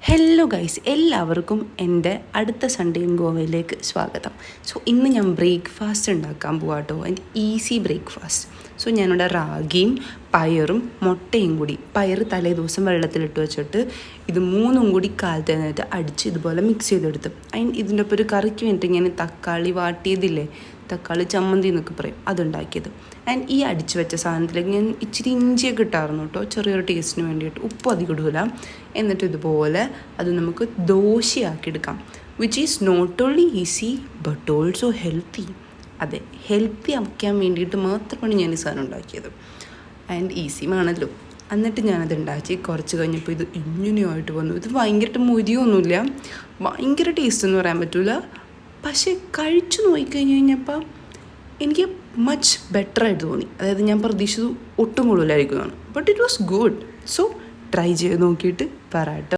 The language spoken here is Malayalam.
ഹലോ ഗൈസ്, എല്ലാവർക്കും എൻ്റെ അടുത്ത സൺഡേ ഇൻ ഗോവയിലേക്ക് സ്വാഗതം. സോ ഇന്ന് ഞാൻ ബ്രേക്ക്ഫാസ്റ്റ് ഉണ്ടാക്കാൻ പോവാം കേട്ടോ. എൻ്റെ ഈസി ബ്രേക്ക്ഫാസ്റ്റ്. സോ ഞാനിവിടെ റാഗിയും പയറും മുട്ടയും കൂടി, പയർ തലേ ദിവസം വെള്ളത്തിലിട്ട് വെച്ചിട്ട് ഇത് മൂന്നും കൂടി കാലത്ത് കഴിഞ്ഞിട്ട് അടിച്ച് ഇതുപോലെ മിക്സ് ചെയ്തെടുത്ത് ഇതിൻ്റെ ഒപ്പം ഒരു കറിക്ക് വേണ്ടിയിട്ട് ഞാൻ തക്കാളി വാട്ടിയതില്ലേ, തക്കാളി ചമ്മന്തി എന്നൊക്കെ പറയും, അതുണ്ടാക്കിയത്. ആൻഡ് ഈ അടിച്ച് വെച്ച സാധനത്തിലേക്ക് ഞാൻ ഇച്ചിരി ഇഞ്ചിയൊക്കെ ഇട്ടായിരുന്നു കേട്ടോ, ചെറിയൊരു ടേസ്റ്റിന് വേണ്ടിയിട്ട്. ഉപ്പ് അധികം ഇടൂല. എന്നിട്ട് ഇതുപോലെ അത് നമുക്ക് ദോശയാക്കിയെടുക്കാം, which is not only easy but also healthy. അതെ, ഹെൽത്തി ആക്കാൻ വേണ്ടിയിട്ട് മാത്രമാണ് ഞാൻ ഈ സാധനം ഉണ്ടാക്കിയത്. ആൻഡ് ഈസിയുമാണല്ലോ. എന്നിട്ട് ഞാനത് ഉണ്ടാക്കി കുറച്ച് കഴിഞ്ഞപ്പോൾ ഇത് ഇങ്ങനെയായിട്ട് വന്നു. ഇത് ഭയങ്കരമായിട്ട് മുരിയൊന്നുമില്ല, ഭയങ്കര ടേസ്റ്റ് എന്ന് പറയാൻ പറ്റില്ല. പക്ഷേ കഴിച്ചു നോക്കിക്കഴിഞ്ഞപ്പോൾ എനിക്ക് മച്ച് ബെറ്ററായിട്ട് തോന്നി. അതായത് ഞാൻ പ്രതീക്ഷിച്ചത് ഒട്ടും കൂടുതലായിരിക്കുന്നതാണ്. But it was good. So try ചെയ്ത് നോക്കിയിട്ട് പറയാട്ടോ.